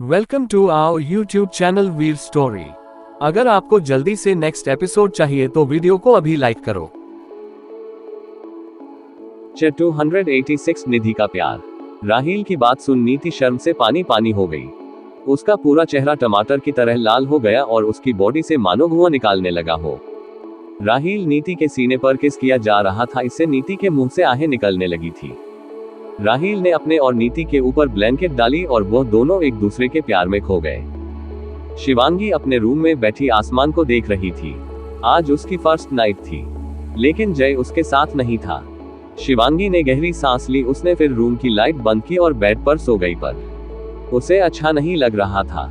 Welcome to our YouTube channel Veer story. अगर आपको जल्दी से नेक्स्ट एपिसोड चाहिए तो वीडियो को अभी लाइक करो। 286 निधि का प्यार। राहील की बात सुन नीति शर्म से पानी पानी हो गई। उसका पूरा चेहरा टमाटर की तरह लाल हो गया और उसकी बॉडी से मानो धुआं निकालने लगा हो। राहील नीति के सीने पर किस किया जा रहा था, इससे नीति के मुंह से आहें निकलने लगी थी। राहील ने अपने और नीति के ऊपर ब्लैंकेट डाली और वह दोनों एक दूसरे के प्यार में खो गए। शिवांगी अपने रूम में बैठी आसमान को देख रही थी। आज उसकी फर्स्ट नाइट थी, लेकिन जय उसके साथ नहीं था। शिवांगी ने गहरी सांस ली। उसने फिर रूम की लाइट बंद की और बेड पर सो गई, पर उसे अच्छा नहीं लग रहा था।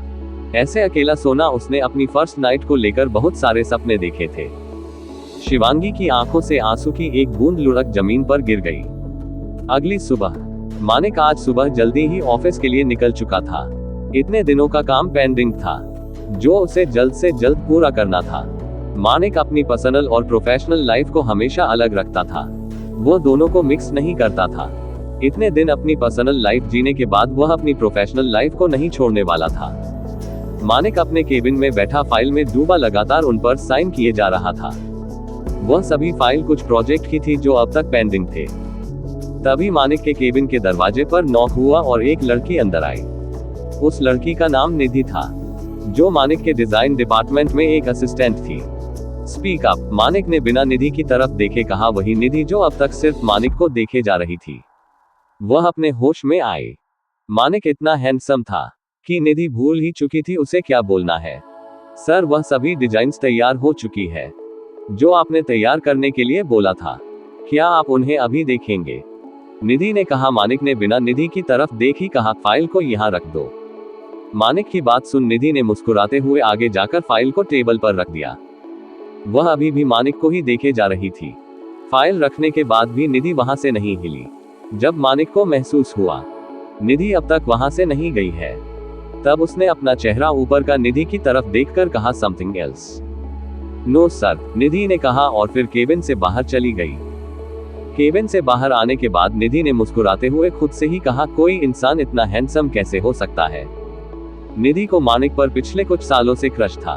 ऐसे अकेला सोना। उसने अपनी फर्स्ट नाइट को लेकर बहुत सारे सपने देखे थे। शिवांगी की आंखों से आंसू की एक बूंद लुढ़क जमीन पर गिर गई। अगली सुबह मानिक आज सुबह जल्दी ही ऑफिस के लिए निकल चुका था। इतने दिनों का काम पेंडिंग था जो उसे जल्द से जल्द पूरा करना था। मानिक अपनी पर्सनल और प्रोफेशनल लाइफ को हमेशा अलग रखता था। वो दोनों को मिक्स नहीं करता था। इतने दिन अपनी पर्सनल लाइफ जीने के बाद वह अपनी प्रोफेशनल लाइफ को नहीं छोड़ने वाला था। मानिक अपने केबिन में बैठा फाइल में डूबा लगातार उन पर साइन किए जा रहा था। वह सभी फाइल कुछ प्रोजेक्ट की थी जो अब तक पेंडिंग थे। तभी मानिक के केबिन के दरवाजे पर नॉक हुआ और एक लड़की अंदर आई। उस लड़की का नाम निधि था, जो मानिक के डिजाइन डिपार्टमेंट में एक असिस्टेंट थी। स्पीक अप, मानिक ने बिना निधि की तरफ देखे कहा। वही निधि जो अब तक सिर्फ मानिक को देखे जा रही थी। वह अपने होश में आए। मानिक इतना हैंडसम था कि निधि भूल ही चुकी थी उसे क्या बोलना है। सर, वह सभी डिजाइन्स तैयार हो चुकी है जो आपने तैयार करने के लिए बोला था। क्या आप उन्हें अभी देखेंगे? निधि ने कहा। मानिक ने बिना निधि की तरफ देख ही कहा, फाइल को यहाँ रख दो। मानिक की बात सुन निधि ने मुस्कुराते हुए आगे जाकर फाइल को टेबल पर रख दिया। वह अभी भी मानिक को ही देखे जा रही थी। फाइल रखने के बाद भी निधि वहां से नहीं हिली। जब मानिक को महसूस हुआ निधि अब तक वहां से नहीं गई है, तब उसने अपना चेहरा ऊपर का निधि की तरफ देखकर कहा, समथिंग एल्स। नो सर, निधि ने कहा और फिर केबिन से बाहर चली गई। केबिन से बाहर आने के बाद निधि ने मुस्कुराते हुए खुद से ही कहा, कोई इंसान इतना हैंडसम कैसे हो सकता है। निधि को मानिक पर पिछले कुछ सालों से क्रश था।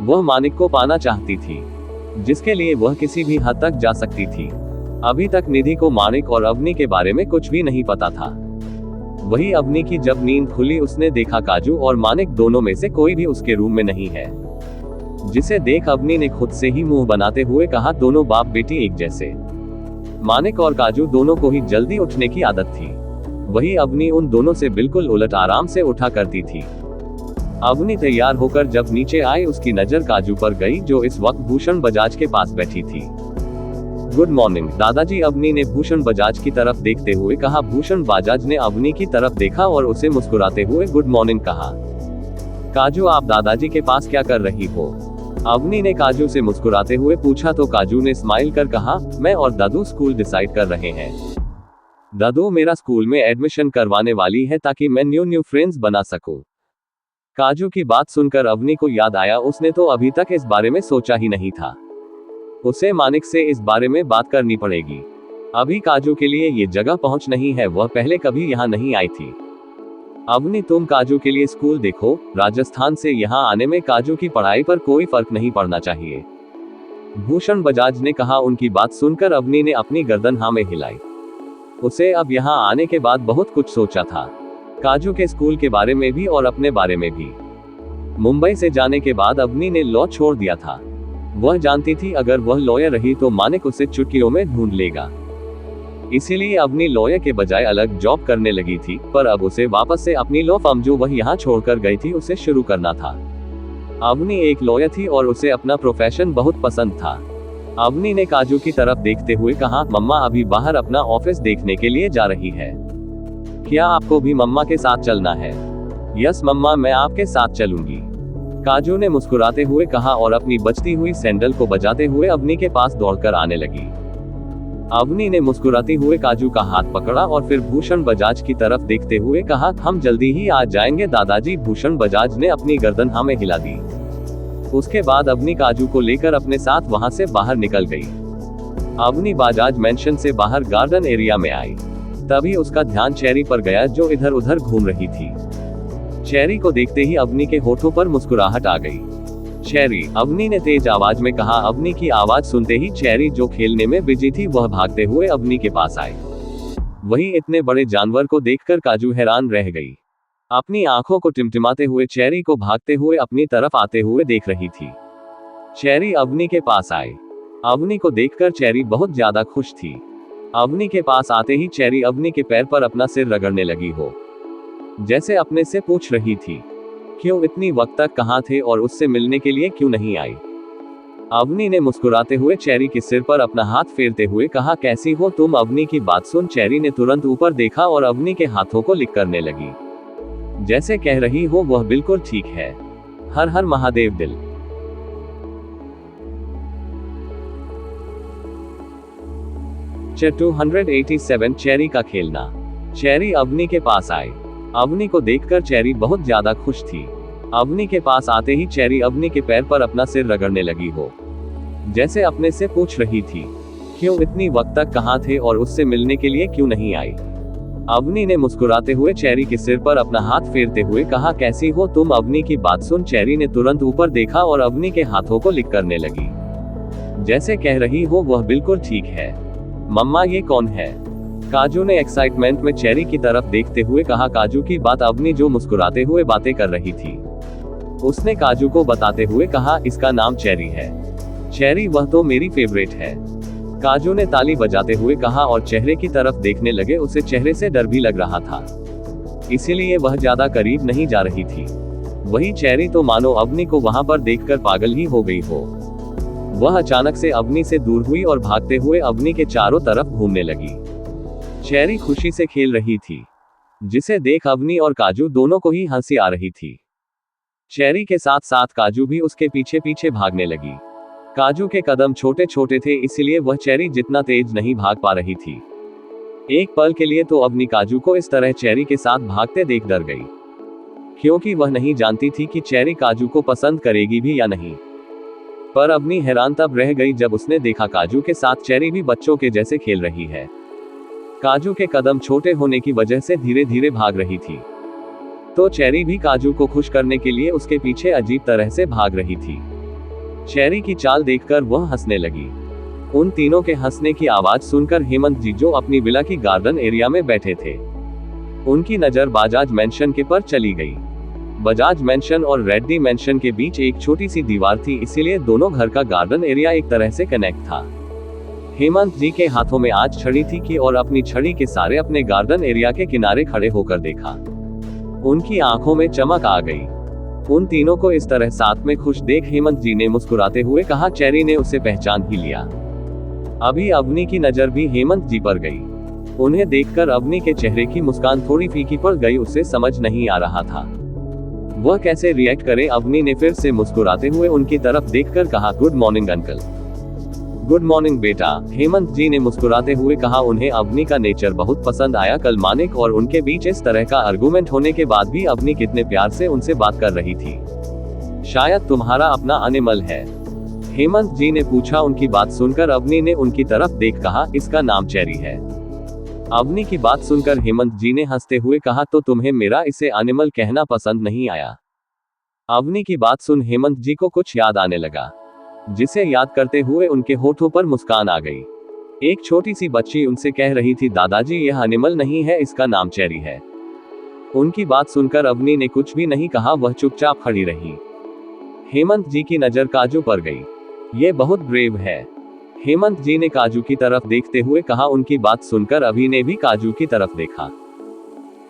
वह मानिक को पाना चाहती थी, जिसके लिए वह किसी भी हद तक जा सकती थी। अभी तक निधि को मानिक और अवनी के बारे में कुछ भी नहीं पता था। वही अवनी की जब नींद खुली उसने देखा काजू और मानिक दोनों में से कोई भी उसके रूम में नहीं है, जिसे देख अवनी ने खुद से ही मुंह बनाते हुए कहा, दोनों बाप बेटी एक जैसे। मानिक और काजू दोनों को ही जल्दी उठने की आदत थी। वही अवनी उन दोनों से बिल्कुल उलट आराम से उठा करती थी। अवनी तैयार होकर जब नीचे आई उसकी नजर काजू पर गई, जो इस वक्त भूषण बजाज के पास बैठी थी। गुड मॉर्निंग दादाजी, अवनी ने भूषण बजाज की तरफ देखते हुए कहा। भूषण बजाज ने अवनी की तरफ देखा और उसे मुस्कुराते हुए गुड मॉर्निंग कहा। काजू, आप दादाजी के पास क्या कर रही हो? अवनी ने काजू से मुस्कुराते हुए पूछा तो काजू ने स्माइल कर कहा, मैं और दादू स्कूल डिसाइड कर रहे हैं। दादू मेरा स्कूल में एडमिशन करवाने वाली है ताकि मैं न्यू फ्रेंड्स बना सकूं। काजू की बात सुनकर अवनी को याद आया, उसने तो अभी तक इस बारे में सोचा ही नहीं था। उसे मानिक से इस बारे में बात करनी पड़ेगी। अभी काजू के लिए ये जगह पहुंच नहीं है, वह पहले कभी यहाँ नहीं आई थी। अवनी, तुम काजू के लिए स्कूल देखो। राजस्थान से यहाँ आने में काजू की पढ़ाई पर कोई फर्क नहीं पड़ना चाहिए, भूषण बजाज ने कहा। उनकी बात सुनकर अवनी ने अपनी गर्दन हाँ में हिलाई। उसे अब यहाँ आने के बाद बहुत कुछ सोचा था, काजू के स्कूल के बारे में भी और अपने बारे में भी। मुंबई से जाने के बाद अवनी ने लॉ छोड़ दिया था। वह जानती थी अगर वह लॉयर रही तो मानिक उसे चुटकियों में ढूंढ लेगा। इसीलिए अवनी लॉयर के बजाय अलग जॉब करने लगी थी, पर अब उसे वापस से अपनी लॉ फर्म जो वह यहाँ छोड़कर गई थी उसे शुरू करना था। अवनी एक लॉयर थी और उसे अपना प्रोफेशन बहुत पसंद था। अवनी ने काजू की तरफ देखते हुए कहा, मम्मा अभी बाहर अपना ऑफिस देखने के लिए जा रही है। क्या आपको भी मम्मा के साथ चलना है? यस मम्मा, मैं आपके साथ चलूंगी, काजू ने मुस्कुराते हुए कहा और अपनी बजती हुई सैंडल को बजाते हुए अवनी के पास दौड़कर आने लगी। अवनी ने मुस्कुराती हुए काजू का हाथ पकड़ा और फिर भूषण बजाज की तरफ देखते हुए कहा, हम जल्दी ही आ जाएंगे दादाजी। भूषण बजाज ने अपनी गर्दन हाँ में हिला दी। उसके बाद अवनी काजू को लेकर अपने साथ वहां से बाहर निकल गई। अवनी बजाज मेंशन से बाहर गार्डन एरिया में आई। तभी उसका ध्यान चेरी पर गया जो इधर उधर घूम रही थी। चेरी को देखते ही अवनी के होठों पर मुस्कुराहट आ गई। चेरी, अवनी ने तेज आवाज में कहा। अवनी की आवाज सुनते ही चेरी, जो खेलने में बिजी थी, वह भागते हुए अवनी के पास आई। वहीं इतने बड़े जानवर को देखकर काजू हैरान रह गई। अपनी आंखों को टिमटिमाते हुए चेरी को भागते हुए अपनी तरफ आते हुए देख रही थी। चेरी अवनी के पास आई। अवनी को देखकर चेरी बहुत ज्यादा खुश थी। अवनी के पास आते ही चेरी अवनी के पैर पर अपना सिर रगड़ने लगी हो, जैसे अपने से पूछ रही थी, क्यों इतनी वक्त तक कहाँ थे और उससे मिलने के लिए क्यों नहीं आई। अवनी ने मुस्कुराते हुए चेरी के सिर पर अपना हाथ फेरते हुए कहा, कैसी हो तुम। अवनी की बात सुन चेरी ने तुरंत ऊपर देखा और अवनी के हाथों को लिक करने लगी, जैसे कह रही हो वह बिल्कुल ठीक है। हर हर महादेव दिल। चैप्टर 287 चेरी का खेलना। चेरी अवनी के पास आई। अवनी को देखकर चेरी बहुत ज्यादा खुश थी। अवनी के पास आते ही चेरी अवनी के पैर पर अपना सिर रगड़ने लगी हो, जैसे अपने से पूछ रही थी, क्यों इतनी वक्त तक कहाँ थे और उससे मिलने के लिए क्यों नहीं आई। अवनी ने मुस्कुराते हुए चेरी के सिर पर अपना हाथ फेरते हुए कहा, कैसी हो तुम। अवनी की बात सुन चेरी ने तुरंत ऊपर देखा और अवनी के हाथों को लिक करने लगी, जैसे कह रही हो वह बिल्कुल ठीक है। मम्मा ये कौन है। काजू ने एक्साइटमेंट में चेरी की तरफ देखते हुए कहा। काजू की बात अवनी, जो मुस्कुराते हुए बातें कर रही थी, उसने काजू को बताते हुए कहा, इसका नाम चेरी है। चेरी, वह तो मेरी फेवरेट है। काजू ने ताली बजाते हुए कहा और चेहरे की तरफ देखने लगे। उसे चेहरे से डर भी लग रहा था, इसीलिए वह ज्यादा करीब नहीं जा रही थी। वही चेरी तो मानो अवनी को वहां पर देखकर पागल ही हो गई हो। वह अचानक से अवनी से दूर हुई और भागते हुए अवनी के चारों तरफ घूमने लगी। चेरी खुशी से खेल रही थी, जिसे देख अवनी और काजू दोनों को ही हंसी आ रही थी। चेरी के साथ साथ काजू भी उसके पीछे पीछे भागने लगी। काजू के कदम छोटे छोटे थे, इसीलिए वह चेरी जितना तेज नहीं भाग पा रही थी। एक पल के लिए तो अवनी काजू को इस तरह चेरी के साथ भागते देख डर गई, क्योंकि वह नहीं जानती थी कि चेरी काजू को पसंद करेगी भी या नहीं। पर अवनी हैरान तब रह गई जब उसने देखा काजू के साथ चेरी भी बच्चों के जैसे खेल रही है। काजू के कदम छोटे होने की वजह से धीरे धीरे भाग रही थी, तो चेरी भी काजू को खुश करने के लिए उसके पीछे अजीब तरह से भाग रही थी। चेरी की चाल देखकर वह हंसने लगी। उन तीनों के हंसने की आवाज सुनकर हेमंत जी, जो अपनी विला की गार्डन एरिया में बैठे थे, उनकी नजर बजाज मैंशन के पर चली गई। बजाज मैंशन और रेड्डी मैंशन के बीच एक छोटी सी दीवार थी, इसीलिए दोनों घर का गार्डन एरिया एक तरह से कनेक्ट था। हेमंत जी के हाथों में आज छड़ी थी कि और अपनी छड़ी के सारे अपने गार्डन एरिया के किनारे खड़े होकर देखा। उनकी आंखों में चमक आ गई। उन तीनों को इस तरह साथ में खुश देख हेमंत जी ने मुस्कुराते हुए कहा, चेरी ने उसे पहचान ही लिया। अभी अवनी की नजर भी हेमंत जी पर गई। उन्हें देखकर अवनी के चेहरे की मुस्कान थोड़ी फीकी पड़ गई। उसे समझ नहीं आ रहा था वह कैसे रिएक्ट करे। अवनी ने फिर से मुस्कुराते हुए उनकी तरफ देखकर कहा, good morning uncle. Good morning बेटा, हेमंत जी ने मुस्कुराते हुए कहा। उन्हें अवनी का नेचर बहुत पसंद आया। कल मानिक और उनके बीच इस तरह का आर्गुमेंट होने के बाद भी अवनी कितने प्यार से उनसे बात कर रही थी। शायद तुम्हारा अपना एनिमल है, हेमंत जी ने पूछा। उनकी बात सुनकर अवनी ने उनकी तरफ देख कहा, इसका नाम चेरी है। अवनी की बात सुनकर हेमंत जी ने हंसते हुए कहा, तो तुम्हें मेरा इसे एनिमल कहना पसंद नहीं आया। अवनी की बात सुन हेमंत जी को कुछ याद आने लगा, जिसे याद करते हुए उनके होठों पर मुस्कान आ गई। एक छोटी सी बच्ची उनसे कह रही थी, दादाजी यह एनिमल नहीं है, इसका नाम चेरी है। उनकी बात सुनकर अवनी ने कुछ भी नहीं कहा, वह चुपचाप खड़ी रही। हेमंत जी की नजर काजू पर गई। ये बहुत ब्रेव है, हेमंत जी ने काजू की तरफ देखते हुए कहा। उनकी बात सुनकर अभी ने भी काजू की तरफ देखा।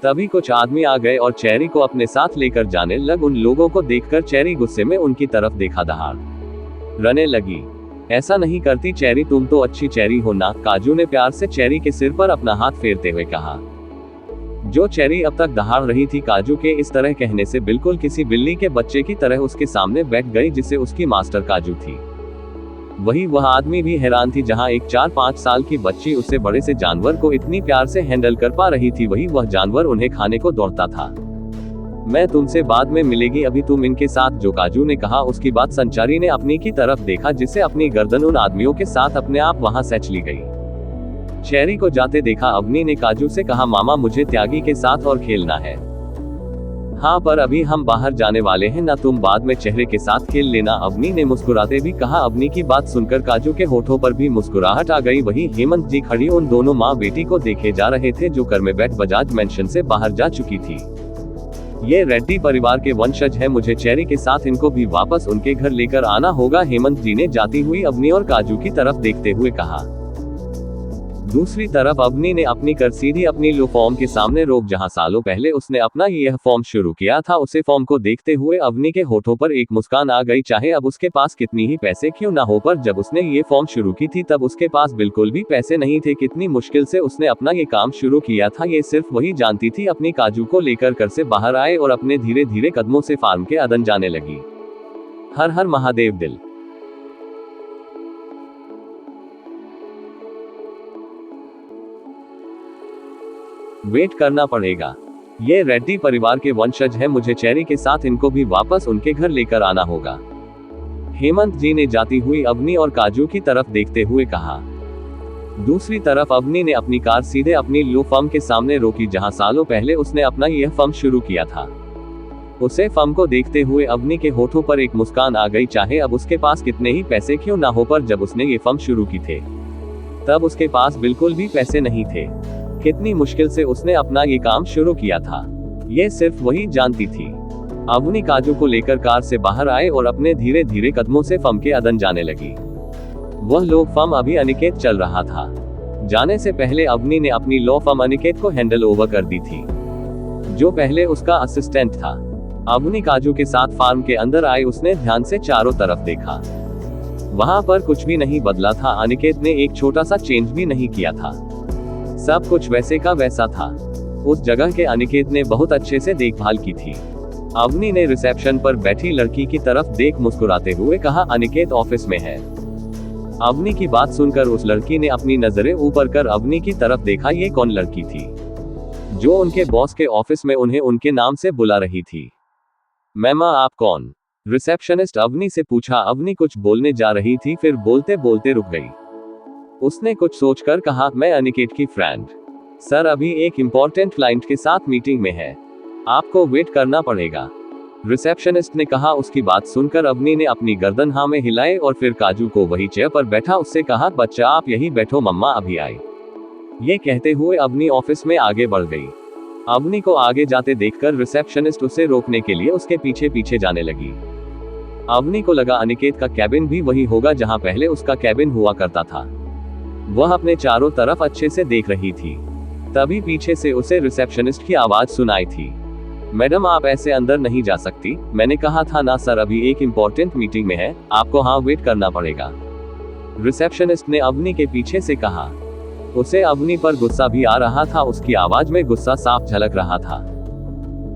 तभी कुछ आदमी आ गए और चेरी को अपने साथ लेकर जाने लग। उन लोगों को देखकर चेरी गुस्से में उनकी तरफ देखा दहाड़ने लगी। ऐसा नहीं करती चेरी, तुम तो अच्छी चेरी हो ना, काजू ने प्यार से चेरी के सिर पर अपना हाथ फेरते हुए कहा। जो चेरी अब तक दहाड़ रही थी, काजू के इस तरह कहने से बिल्कुल किसी बिल्ली के बच्चे की तरह उसके सामने बैठ गई, जिसे उसकी मास्टर काजू थी। वही वह आदमी भी हैरान थी, जहां एक 4-5 साल की बच्ची उससे बड़े से जानवर को इतनी प्यार से हैंडल कर पा रही थी। वही वह जानवर उन्हें खाने को दौड़ता था। मैं तुमसे बाद में मिलेगी, अभी तुम इनके साथ, जो काजू ने कहा। उसकी बात संचारी ने अपनी की तरफ देखा, जिससे अपनी गर्दन उन आदमियों के साथ अपने आप वहां से चली गई। चेरी को जाते देखा अवनी ने काजू से कहा, मामा मुझे त्यागी के साथ और खेलना है। हाँ, पर अभी हम बाहर जाने वाले हैं ना, तुम बाद में चेहरे के साथ खेल लेना, अवनी ने मुस्कुराते भी कहा। अवनी की बात सुनकर काजू के होठों पर भी मुस्कुराहट आ गई। वहीं हेमंत जी खड़ी उन दोनों माँ बेटी को देखे जा रहे थे जो कर में बैठ बजाज मेंशन से बाहर जा चुकी थी। ये रेड्डी परिवार के वंशज है, मुझे चेरी के साथ इनको भी वापस उनके घर लेकर आना होगा, हेमंत जी ने जाती हुई अवनी और काजू की तरफ देखते हुए कहा। दूसरी तरफ अवनी ने अपनी कर सीधी अपनी लो फॉर्म के सामने रोक, जहां सालों पहले उसने अपना यह फॉर्म शुरू किया था। उसे फॉर्म को देखते हुए अवनी के होठों पर एक मुस्कान आ गई। चाहे अब उसके पास कितनी ही पैसे क्यों ना हो, पर जब उसने ये फॉर्म शुरू की थी तब उसके पास बिल्कुल भी पैसे नहीं थे। कितनी मुश्किल से उसने अपना ये काम शुरू किया था, ये सिर्फ वही जानती थी। अपनी काजू को लेकर घर से बाहर आए और अपने धीरे धीरे कदमों से फार्म के अदन जाने लगी। हर हर महादेव। दिल वेट करना पड़ेगा, ये रेड्डी परिवार के वंशज हैं, मुझे चेरी के साथ इनको भी वापस उनके घर लेकर आना होगा, हेमंत जी ने जाती हुई अवनी और काजू की तरफ देखते हुए कहा। दूसरी तरफ अवनी ने अपनी कार सीधे अपनी लो फर्म के सामने रोकी, जहां सालों पहले उसने अपना यह फर्म शुरू किया था। उसे फर्म को देखते हुए अवनी के होठों पर एक मुस्कान आ गई। चाहे अब उसके पास कितने ही पैसे क्यों ना हो, पर जब उसने ये फर्म शुरू की थे तब उसके पास बिल्कुल भी पैसे नहीं थे। कितनी मुश्किल से उसने अपना ये काम शुरू किया था, ये सिर्फ वही जानती थी। अवनी काजू को लेकर कार से बाहर आए और अपने धीरे धीरे कदमों से फर्म के अदन जाने लगी। वह लो फर्म अभी अनिकेत चल रहा था। जाने से पहले अवनी ने अपनी लॉ फर्म अनिकेत को हैंडल ओवर कर दी थी, जो पहले उसका असिस्टेंट था। अवनी काजू के साथ फार्म के अंदर आई, उसने ध्यान से चारों तरफ देखा। वहां पर कुछ भी नहीं बदला था, अनिकेत ने एक छोटा सा चेंज भी नहीं किया था, सब कुछ वैसे का वैसा था। उस जगह के अनिकेत ने बहुत अच्छे से देखभाल की थी। अवनी ने रिसेप्शन पर बैठी लड़की की तरफ देख मुस्कुराते हुए कहा, अनिकेत ऑफिस में है। अवनी की बात सुनकर उस लड़की ने अपनी नजरें ऊपर कर अवनी की तरफ देखा। ये कौन लड़की थी जो उनके बॉस के ऑफिस में उन्हें उनके नाम से बुला रही थी? मैम आप कौन? रिसेप्शनिस्ट अवनी से पूछा। अवनी कुछ बोलने जा रही थी, फिर बोलते बोलते रुक गई। उसने कुछ सोचकर कहा, मैं अनिकेत की फ्रेंड। सर अभी एक इम्पोर्टेंट क्लाइंट के साथ मीटिंग में है, आपको वेट करना पड़ेगा, रिसेप्शनिस्ट ने कहा। उसकी बात सुनकर अवनी ने अपनी गर्दन हाँ में हिलाई और फिर काजू को वही चेयर पर बैठा उससे कहा, बच्चा आप यही बैठो, मम्मा अभी आई। ये कहते हुए अवनी ऑफिस में आगे बढ़ गई। अवनी को आगे जाते देखकर रिसेप्शनिस्ट उसे रोकने के लिए उसके पीछे पीछे जाने लगी। अवनी को लगा अनिकेत का कैबिन भी वही होगा जहां पहले उसका कैबिन हुआ करता था। वह अपने चारों तरफ अच्छे से देख रही थी, तभी पीछे से उसे रिसेप्शनिस्ट की आवाज सुनाई थी, मैडम आप ऐसे अंदर नहीं जा सकती, मैंने कहा था ना सर अभी एक इम्पोर्टेंट मीटिंग में है, आपको हाँ वेट करना पड़ेगा, रिसेप्शनिस्ट ने अवनी के पीछे से कहा। उसे अवनी पर गुस्सा भी आ रहा था, उसकी आवाज में गुस्सा साफ झलक रहा था।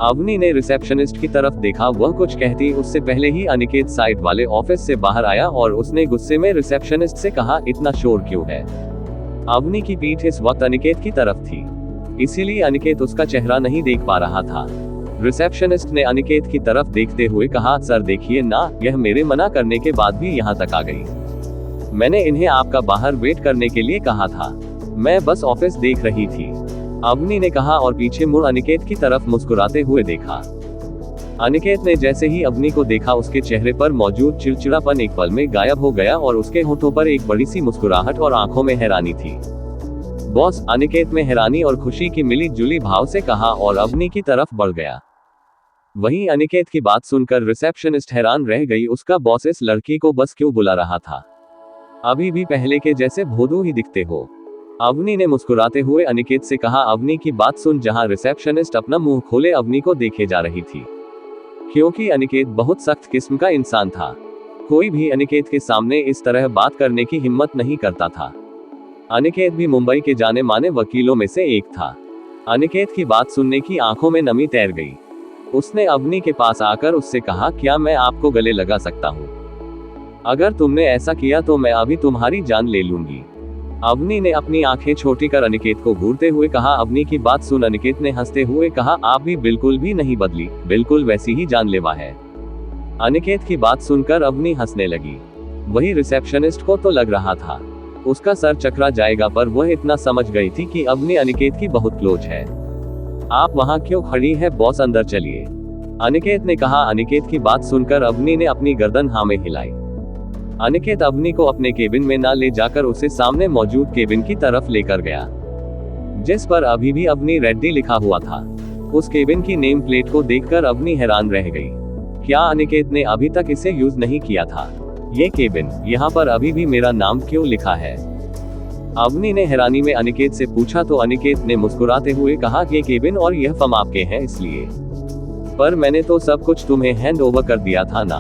अवनी ने रिसेप्शनिस्ट की तरफ देखा, वह कुछ कहती उससे पहले ही अनिकेत साइड वाले ऑफिस से बाहर आया और उसने गुस्से में रिसेप्शनिस्ट से कहा, इतना शोर क्यों है? अवनी की पीठ इस वक्त अनिकेत की तरफ थी, इसीलिए अनिकेत उसका चेहरा नहीं देख पा रहा था। रिसेप्शनिस्ट ने अनिकेत की तरफ देखते हुए कहा, सर देखिए ना, यह मेरे मना करने के बाद भी यहाँ तक आ गई। मैंने इन्हें आपका बाहर वेट करने के लिए कहा था, मैं बस ऑफिस देख रही थी, अवनी ने कहा और पीछे मुड़ अनिकेत की तरफ मुस्कुराते हुए देखा। अनिकेत ने जैसे ही अवनी को देखा, उसके चेहरे पर मौजूद चिड़चिड़ापन एक पल में गायब हो गया और उसके होठों पर एक बड़ी सी मुस्कुराहट और आंखों में हैरानी थी। बॉस, अनिकेत में हैरानी और खुशी की मिली जुली भाव से कहा और अवनी की तरफ बढ़ गया। वहीं अनिकेत की बात सुनकर रिसेप्शनिस्ट हैरान रह गई, उसका बॉस इस लड़की को बस क्यों बुला रहा था? अभी भी पहले के जैसे भोदू ही दिखते हो, अवनी ने मुस्कुराते हुए अनिकेत से कहा। अवनी की बात सुन जहां रिसेप्शनिस्ट अपना मुंह खोले अवनी को देखे जा रही थी, क्योंकि अनिकेत बहुत सख्त किस्म का इंसान था। कोई भी अनिकेत के सामने इस तरह बात करने की हिम्मत नहीं करता था। अनिकेत भी मुंबई के जाने माने वकीलों में से एक था। अनिकेत की बात सुनने की आंखों में नमी तैर गई। उसने अवनी के पास आकर उससे कहा, क्या मैं आपको गले लगा सकता हूँ? अगर तुमने ऐसा किया तो मैं अभी तुम्हारी जान ले लूंगी। अवनी ने अपनी आंखें छोटी कर अनिकेत को घूरते हुए कहा। अवनी की बात सुन अनिकेत ने हंसते हुए कहा, आप भी बिल्कुल भी नहीं बदली, बिल्कुल वैसी ही जानलेवा है। अनिकेत की बात सुनकर अवनी हंसने लगी। वही रिसेप्शनिस्ट को तो लग रहा था उसका सर चकरा जाएगा, पर वह इतना समझ गई थी कि अवनी अनिकेत की बहुत क्लोज है। आप वहां क्यों खड़ी है बॉस, अंदर चलिए, अनिकेत ने कहा। अनिकेत की बात सुनकर अवनी ने अपनी गर्दन हाँ में हिलाई। अनिकेत अवनी को अपने केबिन में न ले जाकर उसे सामने मौजूद केबिन की तरफ लेकर गया, जिस पर अभी भी अवनी रेड्डी लिखा हुआ था। उस केबिन की नेम प्लेट को देखकर अवनी हैरान रह गई। क्या अनिकेत ने अभी तक इसे यूज नहीं किया था? ये केबिन, यहाँ पर अभी भी मेरा नाम क्यों लिखा है? अवनी ने हैरानी में अनिकेत से पूछा तो अनिकेत ने मुस्कुराते हुए कहा कि ये केबिन और यह फर्म आपके हैं इसलिए, पर मैंने तो सब कुछ तुम्हें हैंड ओवर कर दिया था ना।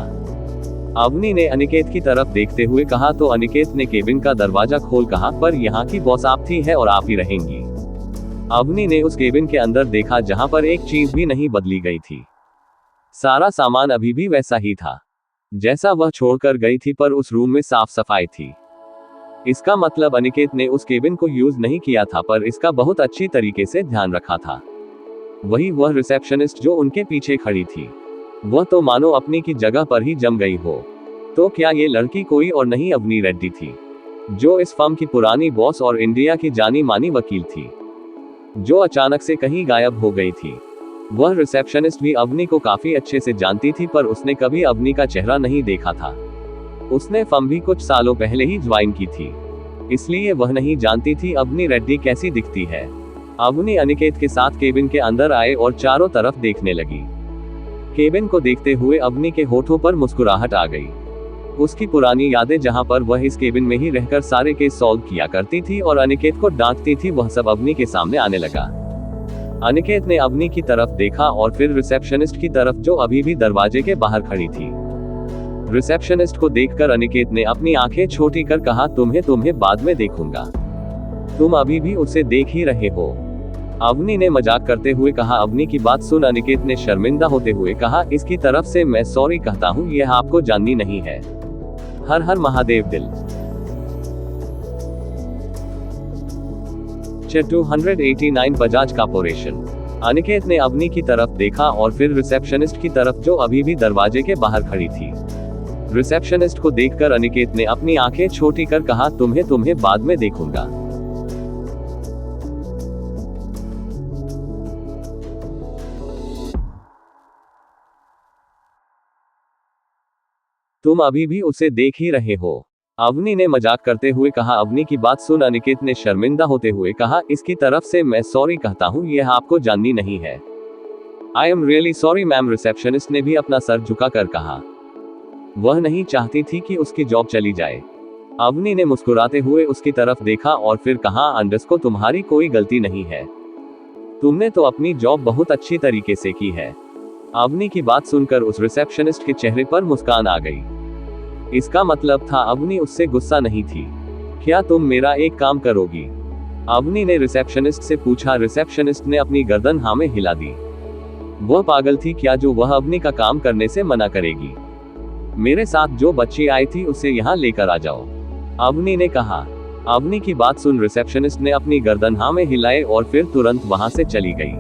अवनी ने अनिकेत की तरफ देखते हुए कहा तो अनिकेत ने केबिन का दरवाजा खोल कहा, पर यहाँ की बॉस आप थी है और आप ही रहेंगी। अवनी ने उस केबिन के अंदर देखा जहाँ पर एक चीज भी नहीं बदली गई थी। सारा सामान अभी भी वैसा ही था जैसा वह छोड़कर गई थी, पर उस रूम में साफ सफाई थी। इसका मतलब अनिकेत ने उस केबिन को यूज नहीं किया था, पर इसका बहुत अच्छी तरीके से ध्यान रखा था। वही वह रिसेप्शनिस्ट जो उनके पीछे खड़ी थी, वह तो मानो अपनी की जगह पर ही जम गई हो। तो क्या ये लड़की कोई और नहीं अवनी रेड्डी थी, जो इस फर्म की पुरानी बॉस और इंडिया की जानी मानी वकील थी, जो अचानक से कहीं गायब हो गई थी। वह रिसेप्शनिस्ट भी अवनी को काफी अच्छे से जानती थी, पर उसने कभी अवनी का चेहरा नहीं देखा था। उसने फर्म भी कुछ सालों पहले ही ज्वाइन की थी, इसलिए वह नहीं जानती थी अवनी रेड्डी कैसी दिखती है। अवनी अनिकेत के साथ केबिन के अंदर आए और चारों तरफ देखने लगी। केबिन को देखते हुए अवनी के होठों पर मुस्कुराहट आ गई। उसकी पुरानी यादें, जहां पर वह इस केबिन में ही रहकर सारे केस सॉल्व किया करती थी और अनिकेत को डांटती थी, वह सब अवनी के सामने आने लगा। अनिकेत ने अवनी की तरफ देखा और फिर रिसेप्शनिस्ट की तरफ, जो अभी भी दरवाजे के बाहर खड़ी थी। रिसेप्शनिस्ट को देखकर अनिकेत ने अपनी आंखें छोटी कर कहा, तुम्हें बाद में देखूंगा, तुम अभी भी उसे देख ही रहे हो। अवनी ने मजाक करते हुए कहा। अवनी की बात सुन अनिकेत ने शर्मिंदा होते हुए कहा, इसकी तरफ से मैं सॉरी कहता हूँ, यह आपको जाननी नहीं है। हर हर महादेव दिल। 289 बजाज कॉर्पोरेशन। अनिकेत ने अवनी की तरफ देखा और फिर रिसेप्शनिस्ट की तरफ, जो अभी भी दरवाजे के बाहर खड़ी थी। रिसेप्शनिस्ट को देखकर अनिकेत ने अपनी आंखें छोटी कर कहा, तुम्हें बाद में देखूंगा। तुम अभी भी उसे देख ही रहे हो, अवनी ने मजाक करते हुए कहा। अवनी की बात सुन अनिकेत ने शर्मिंदा होते हुए कहा, इसकी तरफ से मैं सॉरी कहता हूँ, यह आपको जाननी नहीं है। I am really sorry ma'am, receptionist ने भी अपना सर झुकाकर कहा। वह नहीं चाहती थी कि उसकी जॉब चली जाए। अवनी ने मुस्कुराते हुए उसकी तरफ देखा और फिर कहा, अंडरस्को, तुम्हारी कोई गलती नहीं है, तुमने तो अपनी जॉब बहुत अच्छी तरीके से की है। अवनी की बात सुनकर उस रिसेप्शनिस्ट के चेहरे पर मुस्कान आ गई। इसका मतलब था अवनी उससे गुस्सा नहीं थी। क्या तुम मेरा एक काम करोगी? अवनी ने रिसेप्शनिस्ट से पूछा। रिसेप्शनिस्ट ने अपनी गर्दन हाँ में हिला दी। वह पागल थी क्या जो वह अवनी का काम करने से मना करेगी? मेरे साथ जो बच्ची आई थी उसे यहाँ लेकर आ जाओ, अवनी ने कहा। अवनी की बात सुन रिसेप्शनिस्ट ने अपनी गर्दन हाँ में हिलाए और फिर तुरंत वहां से चली गई।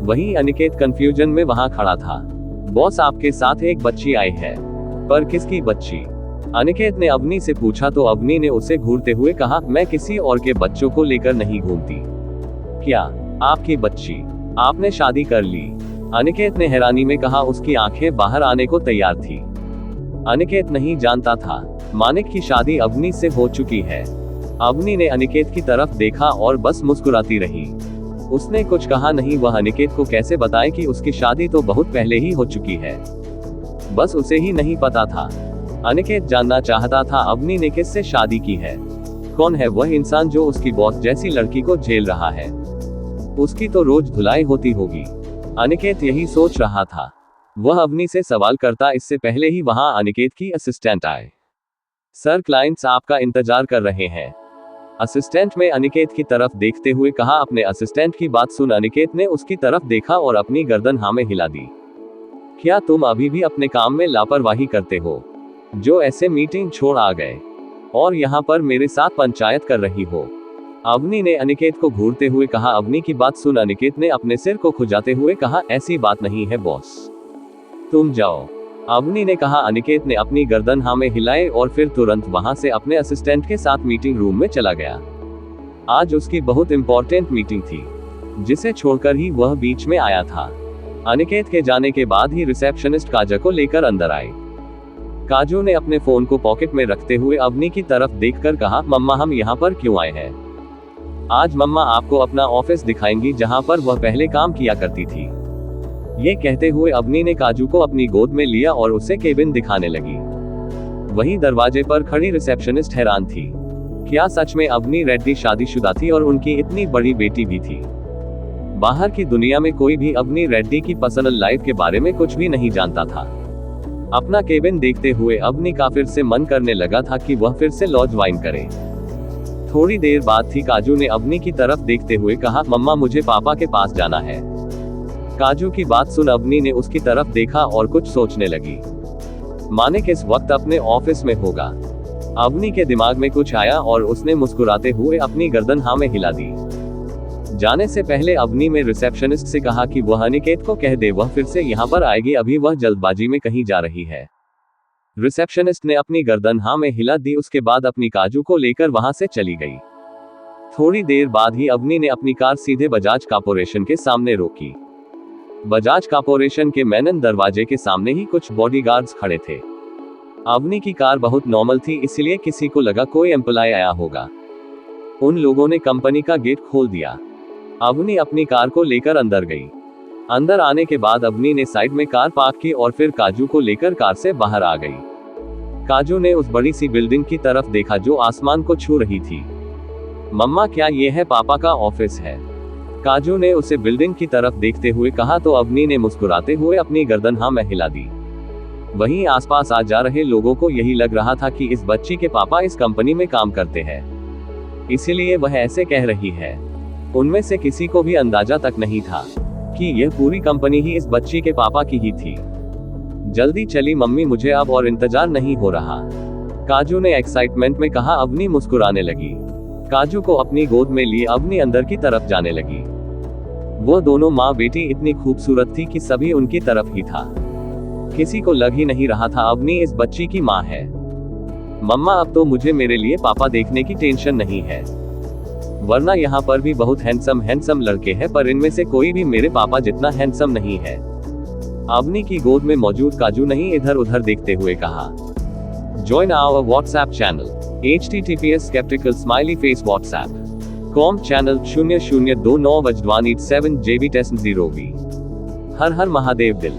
वहीं अनिकेत कंफ्यूजन में वहां खड़ा था। बॉस, आपके साथ एक बच्ची आई है, पर किसकी बच्ची? अनिकेत ने अवनी से पूछा तो अवनी ने उसे घूरते हुए कहा, मैं किसी और के बच्चों को लेकर नहीं घूमती। क्या आपकी बच्ची? आपने शादी कर ली? अनिकेत ने हैरानी में कहा। उसकी आंखें बाहर आने को तैयार थी। अनिकेत नहीं जानता था मानिक की शादी अवनी से हो चुकी है। अवनी ने अनिकेत की तरफ देखा और बस मुस्कुराती रही। उसने कुछ कहा नहीं। वह अनिकेत को कैसे बताए कि उसकी शादी तो बहुत पहले ही हो चुकी है, बस उसे ही नहीं पता था। अनिकेत जानना चाहता था अवनी ने किससे शादी की है, कौन है वह इंसान जो उसकी बॉस जैसी लड़की को झेल रहा है। उसकी तो रोज धुलाई होती होगी। अनिकेत यही सोच रहा था। वह अवनी से सवाल करता इससे पहले ही वहां अनिकेत की असिस्टेंट आए। सर, क्लाइंट्स आपका इंतजार कर रहे हैं, असिस्टेंट में अनिकेत की तरफ देखते हुए कहा। अपने असिस्टेंट की बात सुन अनिकेत ने उसकी तरफ देखा और अपनी गर्दन हाँ में हिला दी। क्या तुम अभी भी अपने काम में लापरवाही करते हो, जो ऐसे मीटिंग छोड़ आ गए और यहाँ पर मेरे साथ पंचायत कर रही हो? अवनी ने अनिकेत को घूरते हुए कहा। अवनी की बात सुन अनिकेत ने अपने सिर को खुजाते हुए कहा, ऐसी बात नहीं है बॉस, तुम जाओ, अवनी ने कहा। अनिकेत ने अपनी गर्दन हाँ में हिलाए और फिर तुरंत वहां से अपने असिस्टेंट के साथ मीटिंग रूम में चला गया। आज उसकी बहुत इंपॉर्टेंट मीटिंग थी, जिसे छोड़कर ही वह बीच में आया था। अनिकेत के जाने के बाद ही रिसेप्शनिस्ट काजू को लेकर अंदर आए। काजू ने अपने फोन को पॉकेट में रखते हुए अवनी की तरफ देखकर कहा, मम्मा हम यहाँ पर क्यों आए हैं? आज मम्मा आपको अपना ऑफिस दिखाएंगी जहाँ पर वह पहले काम किया करती थी। ये कहते हुए अवनी ने काजू को अपनी गोद में लिया और उसे केबिन दिखाने लगी। वहीं दरवाजे पर खड़ी रिसेप्शनिस्ट हैरान थी। क्या सच में अवनी रेड्डी शादीशुदा थी और उनकी इतनी बड़ी बेटी भी थी? बाहर की दुनिया में कोई भी अवनी रेड्डी की पर्सनल लाइफ के बारे में कुछ भी नहीं जानता था। अपना केबिन देखते हुए अवनी का फिर से मन करने लगा था कि वह फिर से लॉज वाइन करे। थोड़ी देर बाद थी काजू ने अवनी की तरफ देखते हुए कहा, मम्मा मुझे पापा के पास जाना है। काजू की बात सुन अवनी ने उसकी तरफ देखा और कुछ सोचने लगी। माने किस वक्त अपने ऑफिस में होगा? अवनी के दिमाग में कुछ आया और उसने मुस्कुराते हुए अपनी गर्दन हाँ में हिला दी। जाने से पहले अवनी में रिसेप्शनिस्ट से कहा कि वह अनिकेत को कह दे वह फिर से यहाँ पर आएगी, अभी वह जल्दबाजी में कहीं जा रही है। रिसेप्शनिस्ट ने अपनी गर्दन हाँ में हिला दी। उसके बाद अपनी काजू को लेकर वहां से चली गई। थोड़ी देर बाद ही अवनी ने अपनी कार सीधे बजाज कॉर्पोरेशन के सामने रोकी। बजाज कॉर्पोरेशन के मेन दरवाजे के सामने ही कुछ बॉडीगार्ड्स खड़े थे। अवनी की कार बहुत नॉर्मल थी, इसलिए किसी को लगा कोई एम्प्लॉय आया होगा। उन लोगों ने कंपनी का गेट खोल दिया। अवनी अपनी कार को लेकर अंदर गई। अंदर आने के बाद अवनी ने साइड में कार पार्क की और फिर काजू को लेकर कार से बाहर आ गई। काजू ने उस बड़ी सी बिल्डिंग की तरफ देखा जो आसमान को छू रही थी। मम्मा क्या ये है पापा का ऑफिस है? काजू ने उसे बिल्डिंग की तरफ देखते हुए कहा तो अवनी ने मुस्कुराते हुए अपनी गर्दन हाँ में हिला दी। वहीं आसपास आ जा रहे लोगों को यही लग रहा था कि इस बच्ची के पापा इस कंपनी में काम करते हैं, इसीलिए वह ऐसे कह रही है। उनमें से किसी को भी अंदाजा तक नहीं था कि यह पूरी कंपनी ही इस बच्ची के पापा की ही थी। जल्दी चली मम्मी, मुझे अब और इंतजार नहीं हो रहा, काजू ने एक्साइटमेंट में कहा। अवनी मुस्कुराने लगी। काजू को अपनी गोद में लिए अवनी अंदर की तरफ जाने लगी। वो दोनों माँ बेटी इतनी खूबसूरत थी कि सभी उनकी तरफ ही था। किसी को लग ही नहीं रहा था अवनी इस बच्ची की माँ है। मम्मा अब तो मुझे मेरे लिए पापा देखने की टेंशन नहीं है, वरना यहाँ पर भी बहुत हैंडसम लड़के हैं, पर इनमें से कोई भी मेरे पापा जितना हैंडसम नहीं है। अवनी की गोद में मौजूद काजू नहीं इधर उधर देखते हुए कहा, join our WhatsApp channel https skeptical smiley face whatsapp com channel 0029 JB Test 0V। हर हर महादेव दिल।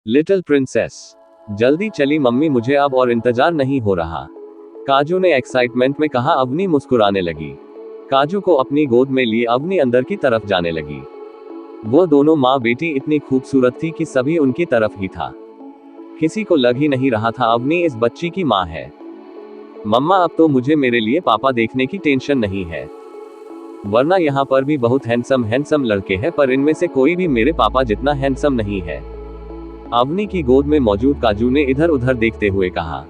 लिटिल प्रिंसेस, जल्दी चली मम्मी, मुझे अब और इंतजार नहीं हो रहा, काजू ने एक्साइटमेंट में कहा। अवनी मुस्कुराने लगी। काजू को अपनी गोद में लिए अवनी अंदर की तरफ जाने लगी। वो दोनों माँ बेटी इतनी खूबसूरत थी कि सभी उनकी तरफ ही था। किसी को लग ही नहीं रहा था अवनी इस बच्ची की माँ है। मम्मा अब तो मुझे मेरे लिए पापा देखने की टेंशन नहीं है, वरना यहाँ पर भी बहुत हैंडसम लड़के हैं, पर इनमें से कोई भी मेरे पापा जितना हैंडसम नहीं है। अवनी की गोद में मौजूद काजू ने इधर उधर देखते हुए कहा।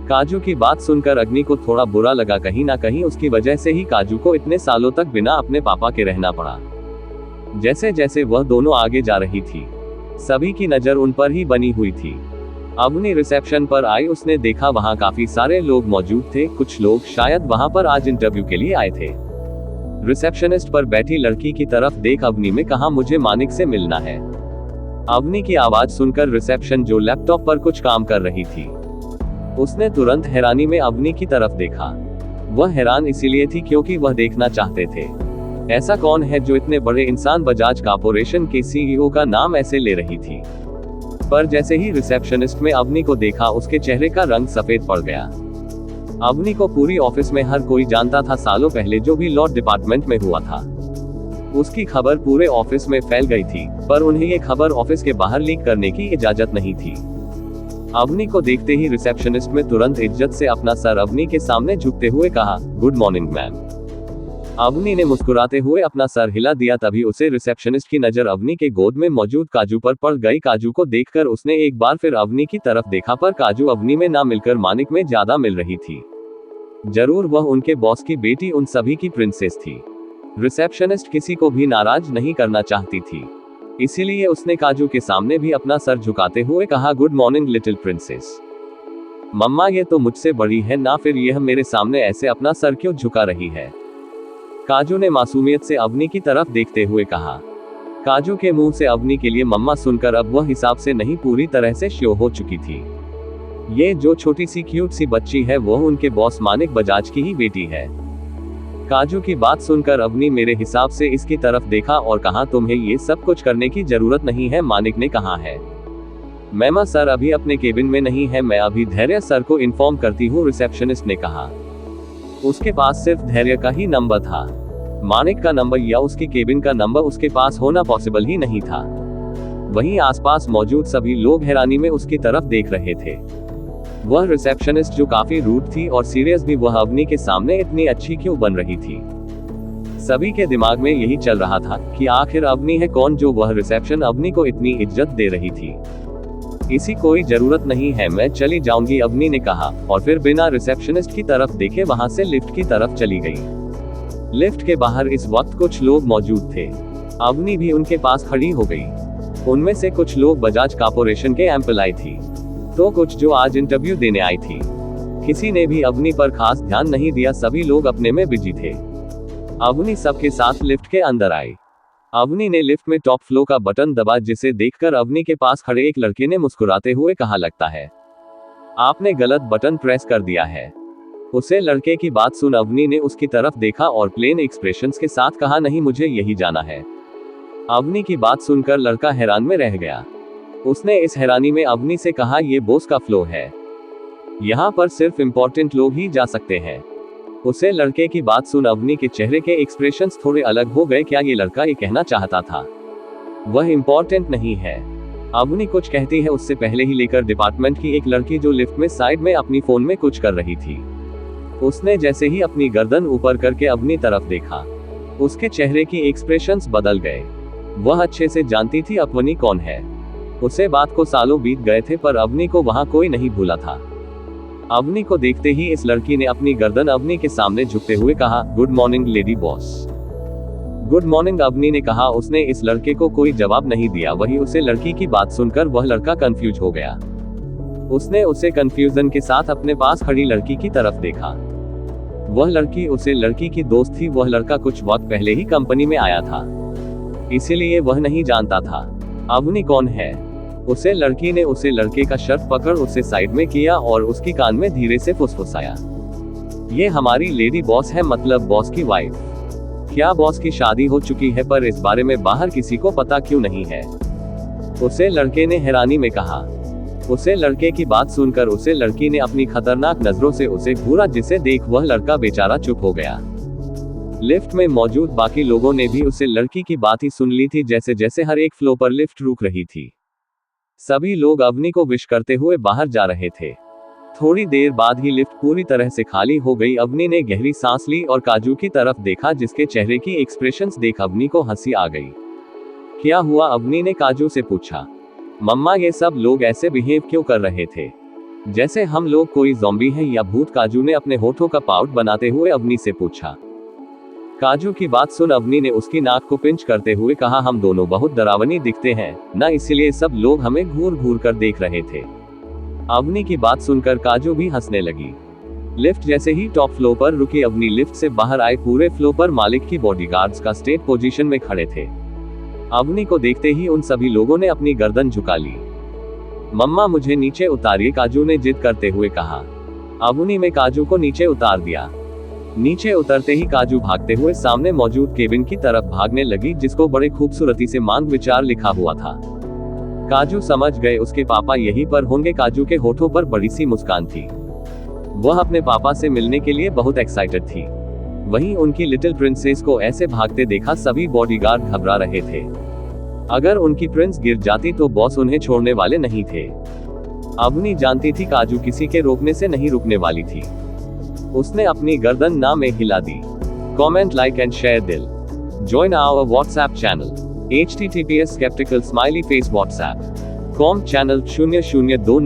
काजू की बात सुनकर अग्नि को थोड़ा बुरा लगा, कहीं ना कहीं उसकी वजह से ही काजू को इतने सालों तक बिना अपने पापा के रहना पड़ा। जैसे जैसे वह दोनों आगे जा रही थी, सभी की नजर उन पर ही बनी हुई थी। अवनी रिसेप्शन पर आई, उसने देखा वहां काफी सारे लोग मौजूद थे। कुछ लोग शायद वहां पर आज इंटरव्यू के लिए आए थे। रिसेप्शनिस्ट पर बैठी लड़की की तरफ देख अवनी में कहा, मुझे मानिक से मिलना है। अवनी की आवाज सुनकर रिसेप्शन जो लैपटॉप पर कुछ काम कर रही थी, उसने तुरंत हैरानी में अवनी की तरफ देखा। वह हैरान इसीलिए थी क्योंकि वह देखना चाहते थे ऐसा कौन है जो इतने बड़े इंसान बजाज कॉर्पोरेशन के सीईओ का नाम ऐसे ले रही थी। पर जैसे ही रिसेप्शनिस्ट में अवनी को देखा, उसके चेहरे का रंग सफेद पड़ गया। अवनी को पूरी ऑफिस में हर कोई जानता था। सालों पहले जो भी लॉ डिपार्टमेंट में हुआ था, उसकी खबर पूरे ऑफिस में फैल गई थी, पर उन्हें ये खबर ऑफिस के बाहर लीक करने की इजाजत नहीं थी। अवनी को देखते ही रिसेप्शनिस्ट में तुरंत इज्जत से अपना सर अवनी के सामने झुकते हुए कहा, गुड मॉर्निंग मैम। अवनी ने मुस्कुराते हुए अपना सर हिला दिया। तभी उसे रिसेप्शनिस्ट की नजर अवनी के गोद में मौजूद काजू पर पड़ गई। काजू को देखकर उसने एक बार फिर अवनी की तरफ देखा, पर काजू अवनी में ना मिलकर मानिक में ज्यादा मिल रही थी। जरूर वह उनके बॉस की बेटी उन सभी की प्रिंसेस थी। रिसेप्शनिस्ट किसी को भी नाराज नहीं करना चाहती थी, इसीलिए उसने काजू के सामने भी अपना सर झुकाते हुए कहा, गुड मॉर्निंग लिटिल प्रिंसेस। मम्मा ये तो मुझसे बड़ी है ना, फिर यह मेरे सामने ऐसे अपना सर क्यों झुका रही है? काजू ने मासूमियत से अवनी की तरफ देखते हुए कहा। काजू के मुंह से अवनी के लिए मम्मा सुनकर अब वह हिसाब से नहीं पूरी तरह से श्योर हो चुकी थी। ये जो छोटी सी क्यूट सी बच्ची है, वह उनके बॉस मानिक बजाज की ही बेटी है। काजू की बात सुनकर अवनी मेरे हिसाब से इसकी तरफ देखा और कहा, तुम्हें ये सब कुछ करने की जरूरत नहीं है। मानिक ने कहा है, मैमा सर अभी अपने केबिन में नहीं है, मैं अभी धैर्य सर को इन्फॉर्म करती हूँ, रिसेप्शनिस्ट ने कहा। उसके पास सिर्फ धैर्य का ही नंबर था। मानिक का नंबर या उसकी केबिन का नंबर उसके पास होना पॉसिबल ही नहीं था। वहीं आसपास मौजूद सभी लोग हैरानी में उसकी तरफ देख रहे थे। वह रिसेप्शनिस्ट जो काफी रूड थी और सीरियस भी, वह अवनी के सामने इतनी अच्छी क्यों बन रही थी? सभी के दिमाग में यही चल रहा था कि आखिर अवनी है कौन जो वह रिसेप्शन अवनी को इतनी इज्जत दे रही थी। इसी कोई जरूरत नहीं है, मैं चली जाऊंगी, अवनी ने कहा और फिर बिना रिसेप्शनिस्ट की तरफ देखे वहां से लिफ्ट की तरफ चली गई। लिफ्ट के बाहर इस वक्त कुछ लोग मौजूद थे। अवनी भी उनके पास खड़ी हो गई। उनमें से कुछ लोग बजाज कॉर्पोरेशन के एम्प्लॉय थी, तो कुछ जो आज इंटरव्यू देने आई थी। किसी ने भी अवनी पर खास ध्यान नहीं दिया, सभी लोग अपने में बिजी थे। अवनी सबके साथ लिफ्ट के अंदर आई। अवनी ने लिफ्ट में टॉप फ्लो का बटन दबा, जिसे देखकर अवनी के पास खड़े एक लड़के ने मुस्कुराते हुए कहा, लगता है आपने गलत बटन प्रेस कर दिया है। उसे लड़के की बात सुन अवनी ने उसकी तरफ देखा और प्लेन एक्सप्रेशंस के साथ कहा, नहीं मुझे यही जाना है। अवनी की बात सुनकर लड़का हैरान में रह गया। उसने इस हैरानी में अवनी से कहा, ये बॉस का फ्लो है, यहाँ पर सिर्फ इम्पोर्टेंट लोग ही जा सकते हैं। उसे लड़के की बात सुन अवनी के चेहरे के एक्सप्रेशंस थोड़े अलग हो गए। क्या ये लड़का ये कहना चाहता था वह इम्पोर्टेंट नहीं है? अवनी कुछ कहती है उससे पहले ही लेकर डिपार्टमेंट की एक लड़की जो लिफ्ट में साइड में अपनी फोन में कुछ कर रही थी। उसने जैसे ही अपनी गर्दन ऊपर करके अवनी तरफ देखा, उसके चेहरे की एक्सप्रेशंस बदल गए। वह अच्छे से जानती थी अवनी कौन है। उसे बात को सालों बीत गए थे, पर अवनी को वहां कोई नहीं भूला था। अवनी को देखते ही इस लड़की ने अपनी गर्दन अवनी के सामने झुकते हुए कहा, good morning lady boss. Good morning, Avani ने कहा। उसने इस लड़के को कोई जवाब नहीं दिया। वही उसे लड़की की बात सुनकर वह लड़का कंफ्यूज हो गया। उसने उसे कंफ्यूजन के साथ अपने पास खड़ी लड़की की तरफ देखा। वह लड़की उसे लड़की की दोस्त थी। वह लड़का कुछ वक्त पहले ही कंपनी में आया था, इसीलिए वह नहीं जानता था अवनी कौन है। उसे लड़की ने उसे लड़के का शर्ट पकड़ उसे साइड में किया और उसकी कान में धीरे से फुसफुसाया, ये हमारी लेडी बॉस है, मतलब बॉस की वाइफ। क्या बॉस की शादी हो चुकी है, पर इस बारे में बाहर किसी को पता क्यों नहीं है? उसे लड़के ने हैरानी में कहा। उसे लड़के की बात सुनकर उसे लड़की ने अपनी खतरनाक नजरों से उसे घूरा, जिसे देख वह लड़का बेचारा चुप हो गया। लिफ्ट में मौजूद बाकी लोगों ने भी उसे लड़की की बात ही सुन ली थी। जैसे जैसे हर एक फ्लो पर लिफ्ट रुक रही थी, सभी लोग अवनी को विश करते हुए बाहर जा रहे थे। थोड़ी देर बाद ही लिफ्ट पूरी तरह से खाली हो गई। अवनी ने गहरी सांस ली और काजू की तरफ देखा, जिसके चेहरे की एक्सप्रेशंस देख अवनी को हंसी आ गई। क्या हुआ? अवनी ने काजू से पूछा। मम्मा, ये सब लोग ऐसे बिहेव क्यों कर रहे थे, जैसे हम लोग कोई ज़ॉम्बी हैं या भूत? काजू ने अपने होठों का पाउट बनाते हुए अवनी से पूछा। काजू की बात सुन अवनी ने उसकी नाक को पिंच करते हुए कहा, हम दोनों बहुत डरावनी दिखते हैं ना, इसलिए सब लोग हमें घूर घूर कर देख रहे थे। अवनी की बात सुनकर काजू भी हंसने लगी। लिफ्ट जैसे ही टॉप फ्लोर पर रुकी, अवनी लिफ्ट से बाहर आए। पूरे फ्लोर पर मालिक की बॉडीगार्ड्स का स्टेट पोजीशन में खड़े थे। अवनी को देखते ही उन सभी लोगों ने अपनी गर्दन झुका ली। मम्मा, मुझे नीचे उतारिए, काजू ने जिद करते हुए कहा। अवनी में काजू को नीचे उतार दिया। नीचे उतरते ही काजू भागते हुए सामने मौजूद केबिन की तरफ भागने लगी, जिसको बड़े खूबसूरती से मांग विचार लिखा हुआ था। काजू समझ गए उसके पापा यहीं पर होंगे। काजू के होठों पर बड़ी सी मुस्कान थी। वह अपने पापा से मिलने के लिए बहुत एक्साइटेड थी। वहीं उनकी लिटिल प्रिंसेस को ऐसे भागते देखा सभी बॉडीगार्ड घबरा रहे थे। अगर उनकी प्रिंस गिर जाती तो बॉस उन्हें छोड़ने वाले नहीं थे। अवनी जानती थी काजू किसी के रोकने से नहीं रुकने वाली थी। उसने अपनी गर्दन ना में हिला दी। कमेंट, लाइक एंड शेयर दिल। Join our WhatsApp channel. https skeptical smiley face WhatsApp. com channel 002